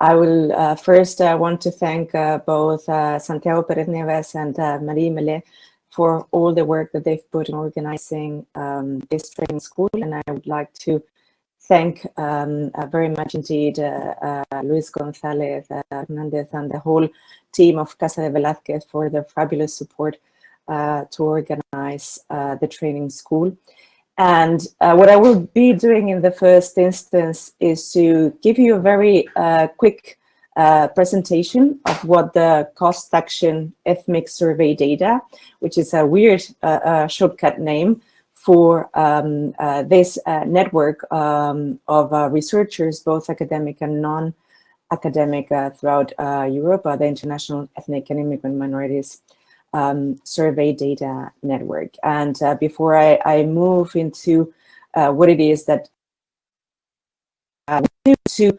I will first want to thank both Santiago Perez Nieves and Marie Mellet for all the work that they've put in organizing this training school. And I would like to thank very much indeed Luis Gonzalez, Hernandez, and the whole team of Casa de Velázquez for their fabulous support to organize the training school. And what I will be doing in the first instance is to give you a very quick presentation of what the COST Action ETHMIGSURVEYDATA, which is a weird shortcut name for this network of researchers, both academic and non-academic throughout Europe, the International Ethnic and Immigrant Minorities Survey Data Network. And before I move into what it is that I want to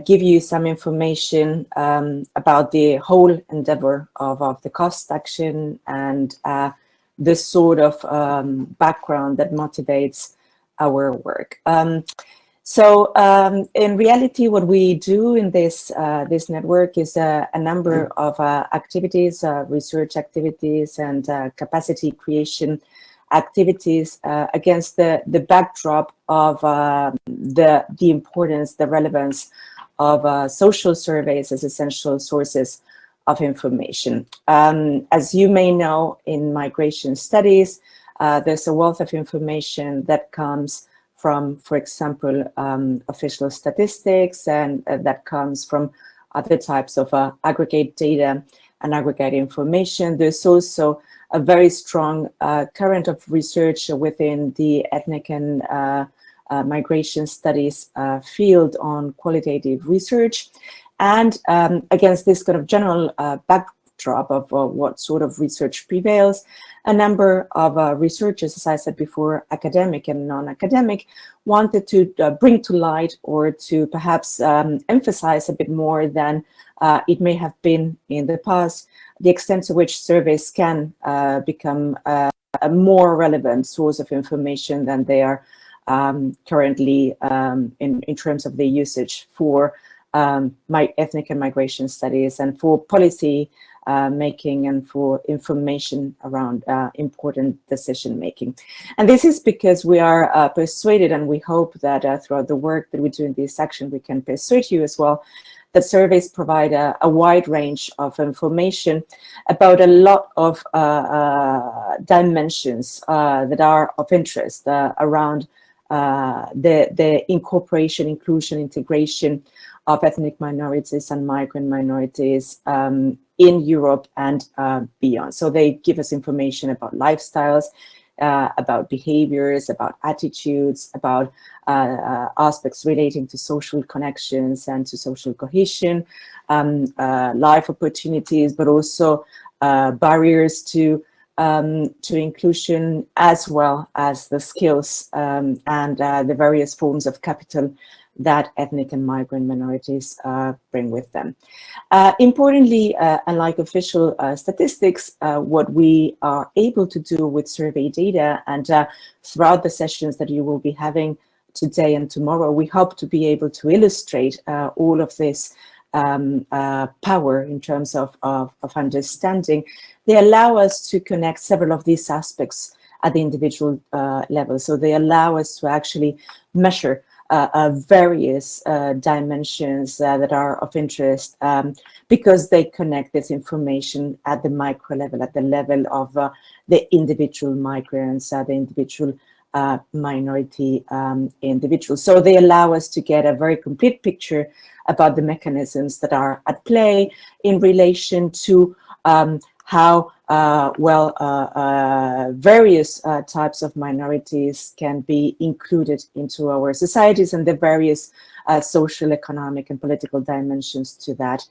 give you some information about the whole endeavor of the COST Action and the sort of background that motivates our work. So in reality, what we do in this network is a number of activities, research activities, and capacity creation activities against the backdrop of the importance, the relevance of social surveys as essential sources of information. As you may know, in migration studies, there's a wealth of information that comes from, for example, official statistics, and that comes from other types of aggregate data and aggregate information. There's also a very strong current of research within the ethnic and migration studies field on qualitative research. And against this kind of general backdrop of what sort of research prevails, a number of researchers, as I said before, academic and non-academic, wanted to bring to light or to perhaps emphasize a bit more than it may have been in the past, the extent to which surveys can become a more relevant source of information than they are currently in terms of the usage for ethnic and migration studies and for policy making and for information around important decision making. And this is because we are persuaded, and we hope that throughout the work that we do in this section, we can persuade you as well, that surveys provide a wide range of information about a lot of dimensions that are of interest around the incorporation, inclusion, integration of ethnic minorities and migrant minorities in Europe and beyond. So they give us information about lifestyles, about behaviors, about attitudes, about aspects relating to social connections and to social cohesion, life opportunities, but also barriers to inclusion, as well as the skills and the various forms of capital that ethnic and migrant minorities bring with them. Importantly, unlike official statistics, what we are able to do with survey data, and throughout the sessions that you will be having today and tomorrow, we hope to be able to illustrate all of this power in terms of understanding. They allow us to connect several of these aspects at the individual level. So they allow us to actually measure various dimensions that are of interest because they connect this information at the micro level, at the level of the individual migrants, the individual minority individuals. So they allow us to get a very complete picture about the mechanisms that are at play in relation to how various types of minorities can be included into our societies and the various social, economic, and political dimensions to that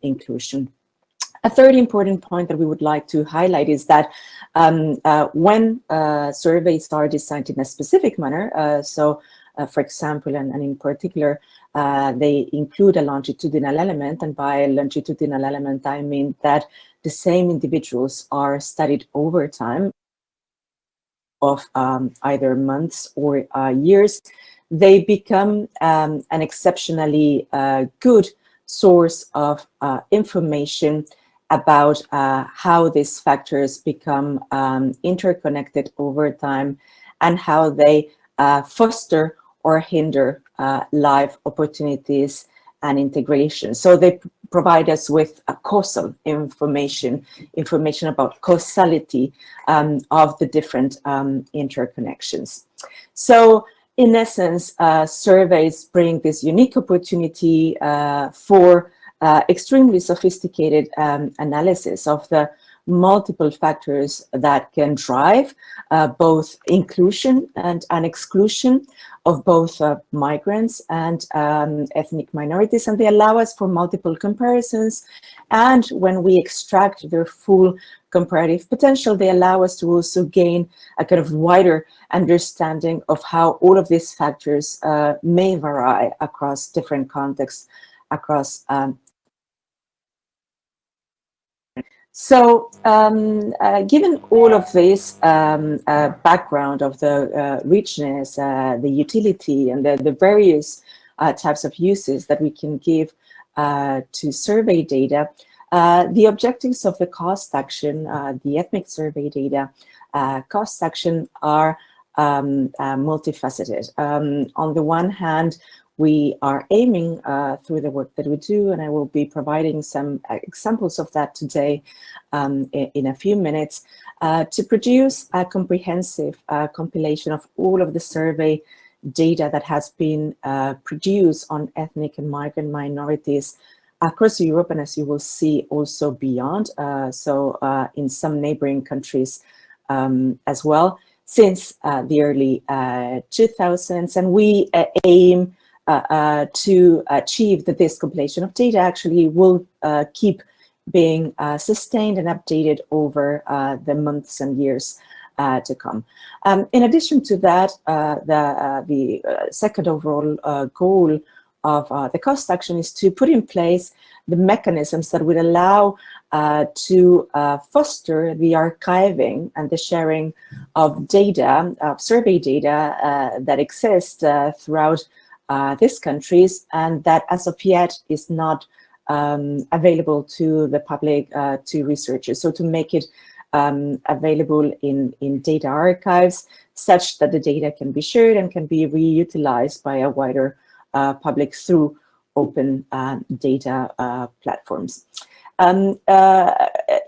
inclusion. A third important point that we would like to highlight is that when surveys are designed in a specific manner, for example, and in particular, they include a longitudinal element, and by longitudinal element, I mean that the same individuals are studied over time of either months or years. they become an exceptionally good source of information about how these factors become interconnected over time and how they foster or hinder life opportunities and integration. So they provide us with a causal information about causality of the different interconnections. So in essence, surveys bring this unique opportunity for extremely sophisticated analysis of the multiple factors that can drive both inclusion and exclusion of both migrants and ethnic minorities, and they allow us for multiple comparisons. And when we extract their full comparative potential, they allow us to also gain a kind of wider understanding of how all of these factors may vary across different contexts, across So, given all of this background of the richness, the utility, and the various types of uses that we can give to survey data, the objectives of the COST action, the Ehtmigsurveydata COST action, are multifaceted. On the one hand, we are aiming through the work that we do, and I will be providing some examples of that today in a few minutes, to produce a comprehensive compilation of all of the survey data that has been produced on ethnic and migrant minorities across Europe, and as you will see, also beyond, so in some neighboring countries as well, since the early 2000s. And we aim to achieve that this compilation of data actually will keep being sustained and updated over the months and years to come. In addition to that, the second overall goal of the COST action is to put in place the mechanisms that would allow to foster the archiving and the sharing of data, survey data that exist throughout these countries, and that as of yet is not available to the public, to researchers. So to make it available in data archives such that the data can be shared and can be reutilized by a wider public through open data platforms.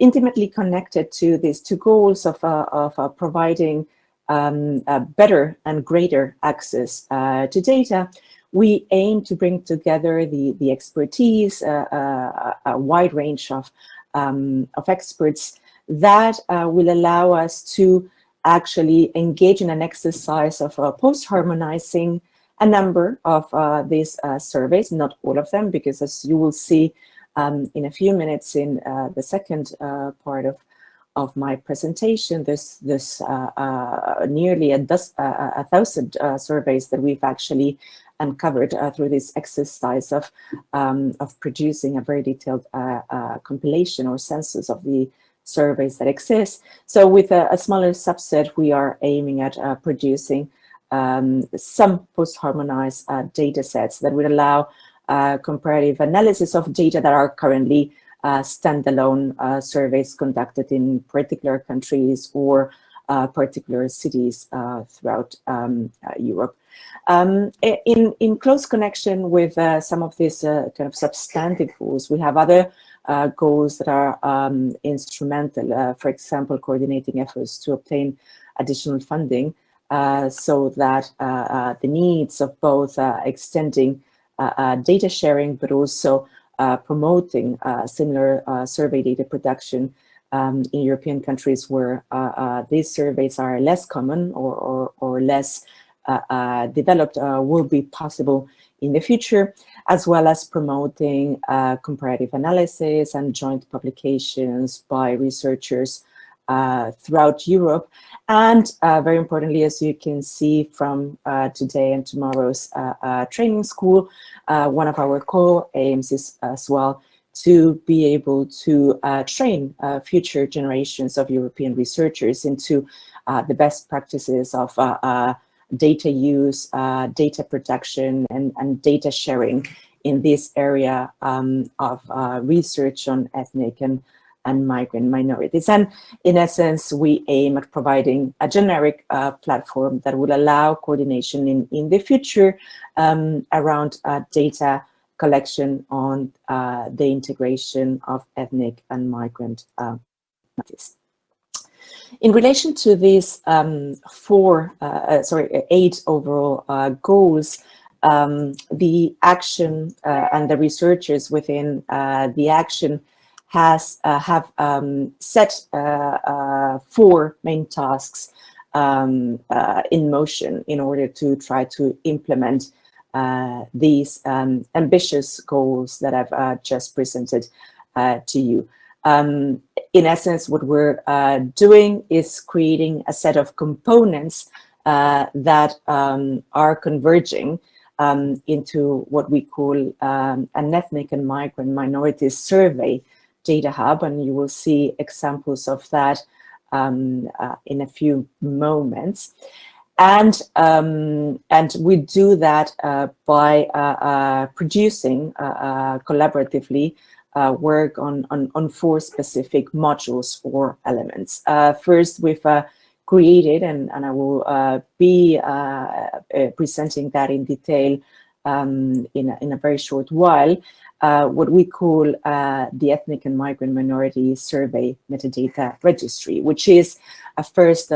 Intimately connected to these two goals of providing better and greater access to data, we aim to bring together the expertise, a wide range of experts that will allow us to actually engage in an exercise of post-harmonizing a number of these surveys, not all of them, because as you will see in a few minutes in the second part of my presentation, there's nearly a thousand surveys that we've actually uncovered through this exercise of producing a very detailed compilation or census of the surveys that exist. So with a smaller subset, we are aiming at producing some post-harmonized data sets that would allow comparative analysis of data that are currently standalone surveys conducted in particular countries or particular cities throughout Europe. In close connection with some of these kind of substantive goals, we have other goals that are instrumental, for example, coordinating efforts to obtain additional funding so that the needs of both extending data sharing, but also promoting similar survey data production in European countries where these surveys are less common or less developed will be possible in the future, as well as promoting comparative analysis and joint publications by researchers throughout Europe. And very importantly, as you can see from today and tomorrow's training school, one of our core aims is as well to be able to train future generations of European researchers into the best practices of data use, data protection, and data sharing in this area of research on ethnic and migrant minorities. And in essence, we aim at providing a generic platform that will allow coordination in the future around data collection on the integration of ethnic and migrant minorities. In relation to these 8 overall goals, the action and the researchers within the action have set 4 main tasks in motion in order to try to implement these ambitious goals that I've just presented to you. In essence, what we're doing is creating a set of components that are converging into what we call an ethnic and migrant minorities survey data hub, and you will see examples of that in a few moments. And we do that by producing collaboratively work on 4 specific modules or elements. First, we've created, and I will be presenting that in detail in a very short while, what we call the Ethnic and Migrant Minority Survey Metadata Registry, which is a first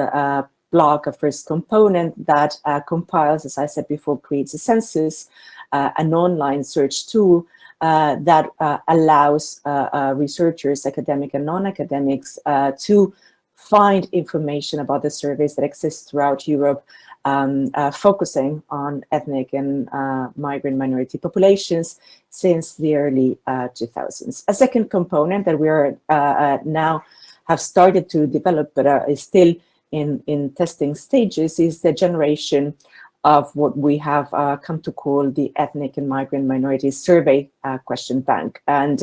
block, a first component that compiles, as I said before, creates a census, an online search tool that allows researchers, academic and non-academics, to find information about the surveys that exist throughout Europe, focusing on ethnic and migrant minority populations since the early 2000s. A second component that we are now have started to develop, but is still in testing stages, is the generation of what we have come to call the Ethnic and Migrant Minorities Survey Question Bank. And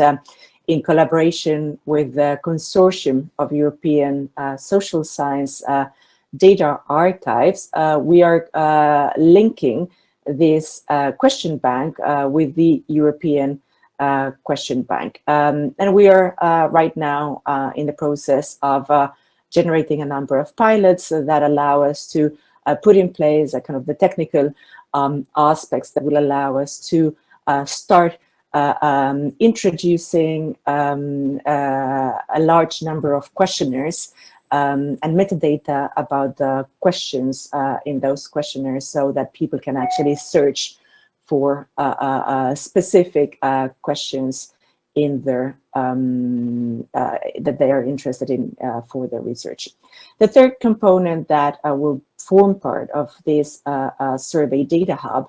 in collaboration with the Consortium of European Social Science Data Archives, we are linking this question bank with the European Question Bank. And we are right now in the process of generating a number of pilots that allow us to put in place a kind of the technical aspects that will allow us to start introducing a large number of questionnaires and metadata about the questions in those questionnaires, so that people can actually search for specific questions in their that they are interested in for their research. The third component that will form part of this survey data hub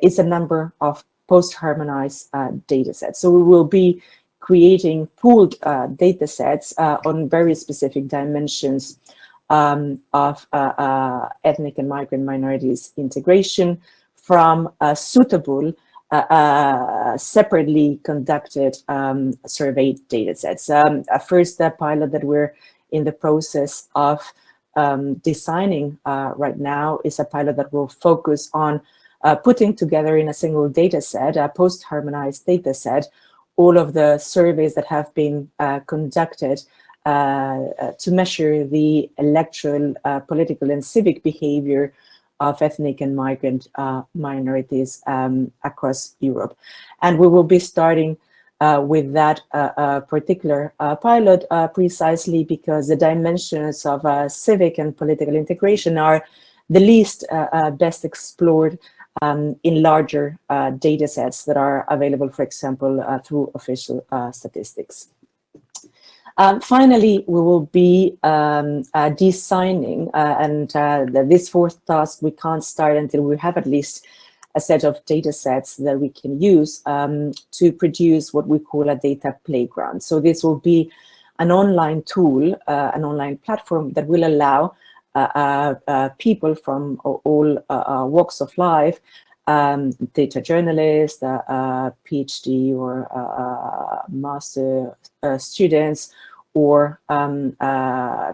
is a number of post-harmonized datasets. So we will be creating pooled datasets on very specific dimensions of ethnic and migrant minorities integration from suitable separately conducted survey datasets. A first pilot that we're in the process of designing right now is a pilot that will focus on putting together in a single dataset, a post-harmonized dataset, all of the surveys that have been conducted to measure the electoral, political, and civic behavior of ethnic and migrant minorities across Europe. And we will be starting with that particular pilot precisely because the dimensions of civic and political integration are the least best explored in larger data sets that are available, for example, through official statistics. Finally, we will be designing, and this fourth task we can't start until we have at least a set of data sets that we can use to produce what we call a data playground. So this will be an online tool, an online platform that will allow people from all walks of life, data journalists, PhD or master students, or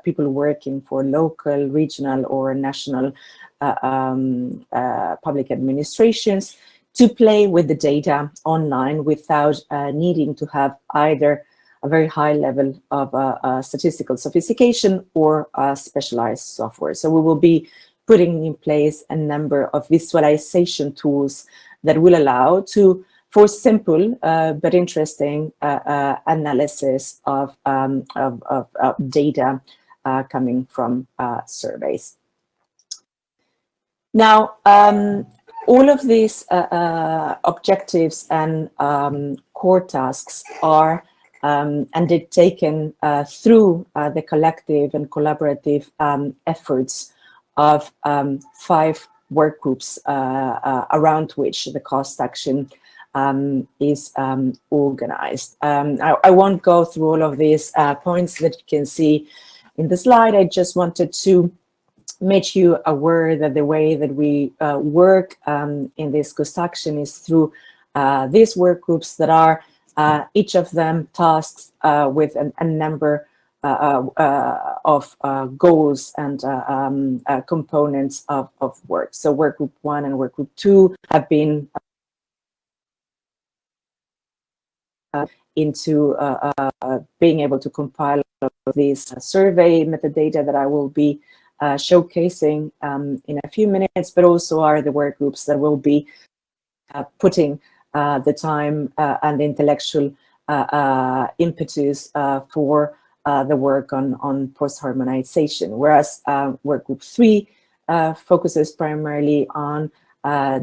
people working for local, regional, or national public administrations to play with the data online without needing to have either a very high level of statistical sophistication or specialized software. So we will be putting in place a number of visualization tools that will allow for simple but interesting analysis of data coming from surveys. Now, all of these objectives and core tasks are undertaken through the collective and collaborative efforts of 5 work groups around which the COST Action is organized. I won't go through all of these points that you can see in the slide. I just wanted to make you aware that the way that we work in this COST Action is through these work groups that are each of them tasked with a number of goals and components of work. So work group 1 and work group 2 have been into being able to compile these survey metadata that I will be showcasing in a few minutes, but also are the work groups that will be putting the time and the intellectual impetus for the work on post-harmonization, whereas work group 3 focuses primarily on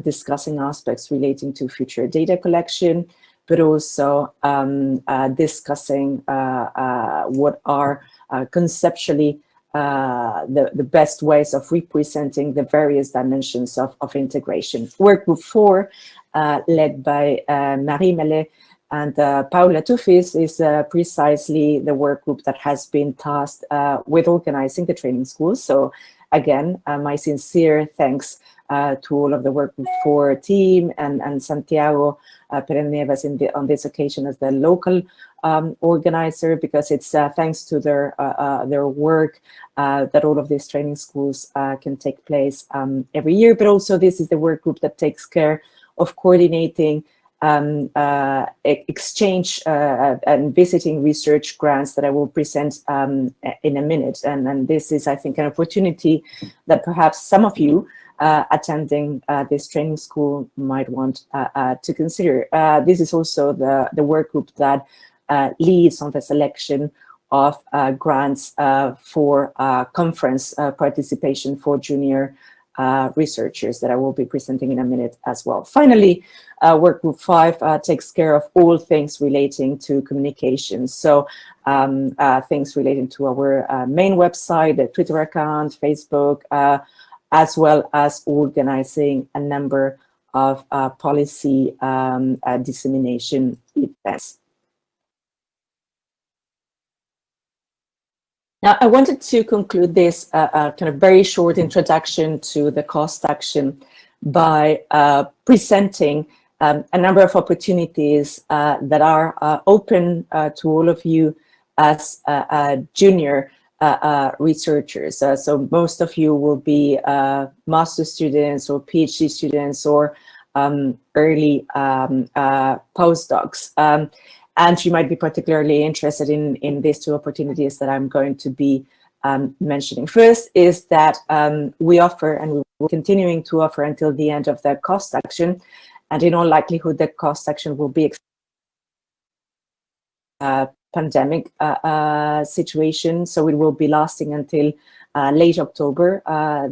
discussing aspects relating to future data collection, but also discussing what are conceptually the best ways of representing the various dimensions of integration. Work group 4, led by Marie Mellet and Paula Tufis, is precisely the work group that has been tasked with organizing the training schools. So again, my sincere thanks to all of the work group 4 team and Santiago Perez Nieves on this occasion as the local organizer, because it's thanks to their work that all of these training schools can take place every year. But also this is the work group that takes care of coordinating exchange and visiting research grants that I will present in a minute. And this is, I think, an opportunity that perhaps some of you attending this training school might want to consider. This is also the work group that leads on the selection of grants for conference participation for junior researchers that I will be presenting in a minute as well. Finally, work group 5 takes care of all things relating to communication. So things relating to our main website, the Twitter account, Facebook, as well as organizing a number of policy dissemination events. Now, I wanted to conclude this kind of very short introduction to the COST Action by presenting a number of opportunities that are open to all of you as junior researchers. So most of you will be master students or PhD students or early postdocs. And you might be particularly interested in these 2 opportunities that I'm going to be mentioning. First is that we offer, and we will be continuing to offer until the end of the COST Action, and in all likelihood the COST Action will be pandemic situation, so it will be lasting until late October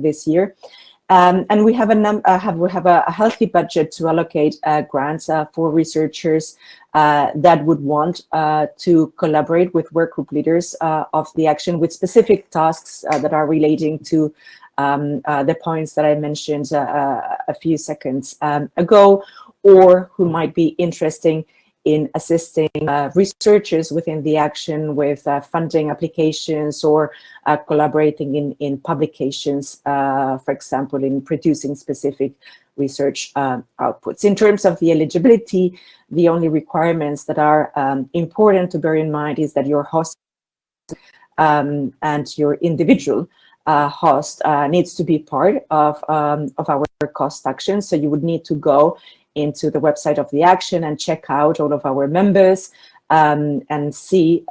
this year. And we have a healthy budget to allocate grants for researchers that would want to collaborate with work group leaders of the action with specific tasks that are relating to the points that I mentioned a few seconds ago, or who might be interested in assisting researchers within the action with funding applications or collaborating in publications, for example, in producing specific research outputs. In terms of the eligibility, the only requirements that are important to bear in mind is that your host and your individual host needs to be part of our COST action. So you would need to go into the website of the action and check out all of our members and see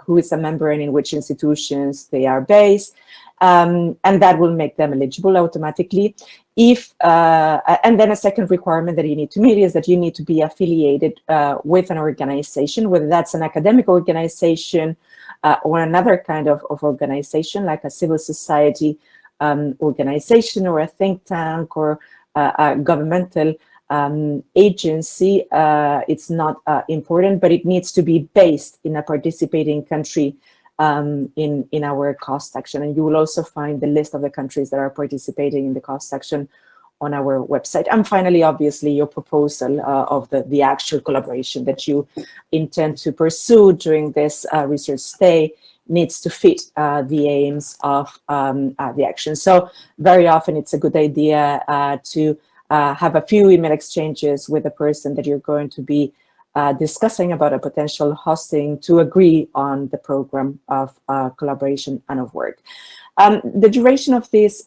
who is a member and in which institutions they are based. And that will make them eligible automatically. And then a second requirement that you need to meet is that you need to be affiliated with an organization, whether that's an academic organization or another kind of organization, like a civil society organization or a think tank or a governmental agency. It's not important, but it needs to be based in a participating country in our COST action. And you will also find the list of the countries that are participating in the COST action on our website. And finally, obviously, your proposal of the actual collaboration that you intend to pursue during this research stay needs to fit the aims of the action. So very often it's a good idea to have a few email exchanges with the person that you're going to be discussing about a potential hosting to agree on the program of collaboration and of work. The duration of these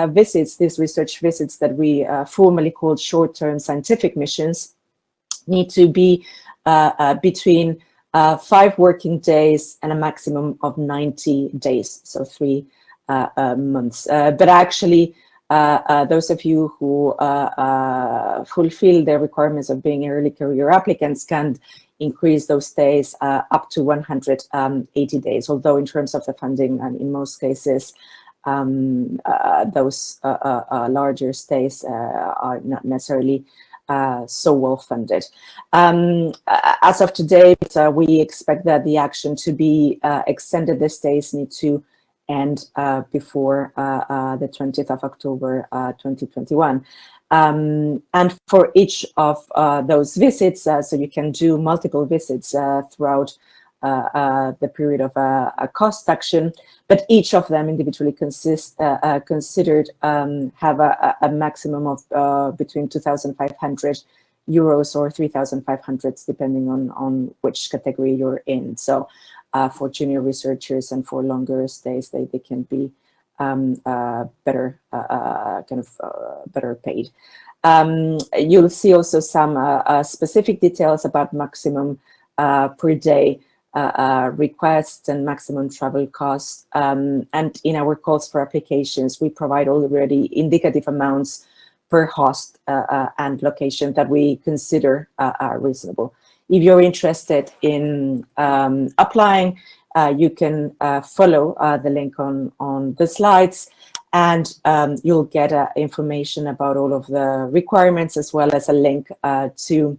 visits, these research visits that we formally call short-term scientific missions, need to be between 5 working days and a maximum of 90 days, so 3 months. But actually, those of you who fulfill the requirements of being early career applicants can increase those days up to 180 days, although in terms of the funding, and in most cases, those larger stays are not necessarily so well funded. As of today, we expect that the action to be extended. The stays need to end before the 20th of October 2021. And for each of those visits, so you can do multiple visits throughout the period of a COST action, but each of them individually considered have a maximum of between 2,500 euros or 3,500, depending on which category you're in. So for junior researchers and for longer stays, they can be better paid. You'll see also some specific details about maximum per day requests and maximum travel costs. And in our calls for applications, we provide already indicative amounts per host and location that we consider reasonable. If you're interested in applying, you can follow the link on the slides, and you'll get information about all of the requirements, as well as a link to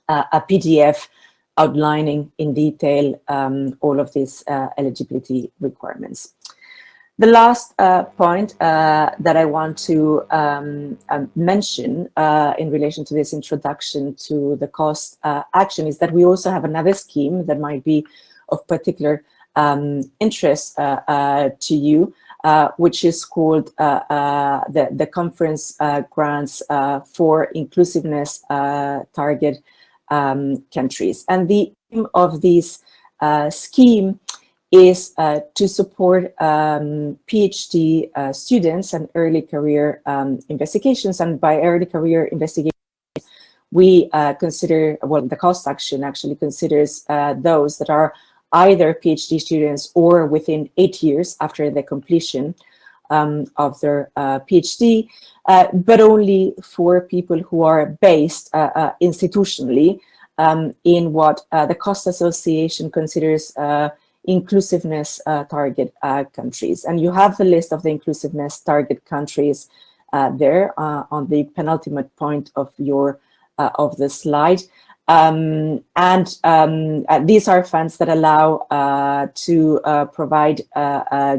a PDF outlining in detail all of these eligibility requirements. The last point that I want to mention in relation to this introduction to the COST action is that we also have another scheme that might be of particular interest to you, which is called the Conference Grants for Inclusiveness Target Countries. And the aim of this scheme is to support PhD students and early career investigations. And by early career investigations, we consider, well, the COST action actually considers those that are either PhD students or within 8 years after the completion of their PhD, but only for people who are based institutionally in what the COST Association considers inclusiveness target countries. And you have the list of the inclusiveness target countries there on the penultimate point of your of the slide. These are funds that allow to provide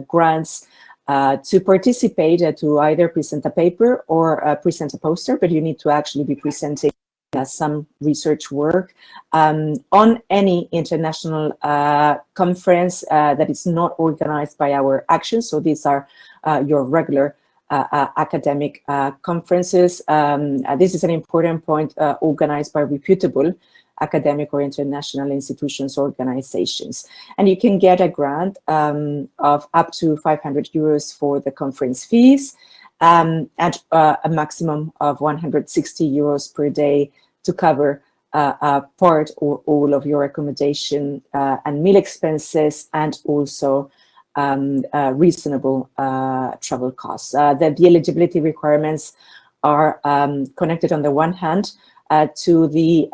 grants to participate, to either present a paper or present a poster, but you need to actually be presenting some research work on any international conference that is not organized by our action. So these are your regular academic conferences. This is an important point, organized by reputable academic or international institutions, organizations. And you can get a grant of up to 500 euros for the conference fees, and a maximum of 160 euros per day to cover part or all of your accommodation and meal expenses, and also reasonable travel costs. The eligibility requirements are connected on the one hand to the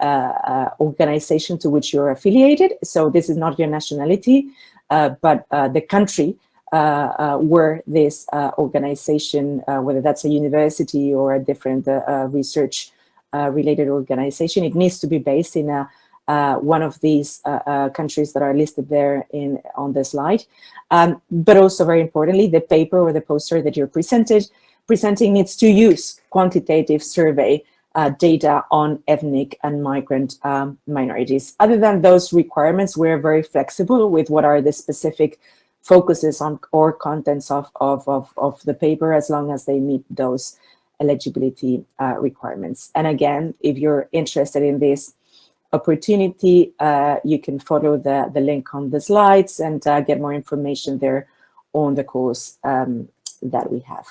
organization to which you're affiliated. So this is not your nationality, but the country where this organization, whether that's a university or a different research related organization, it needs to be based in one of these countries that are listed there on the slide. But also, very importantly, the paper or the poster that you're presenting needs to use quantitative survey data on ethnic and migrant minorities. Other than those requirements, we're very flexible with what are the specific focuses on or contents of the paper, as long as they meet those eligibility requirements. And again, if you're interested in this opportunity, you can follow the link on the slides and get more information there on the course that we have.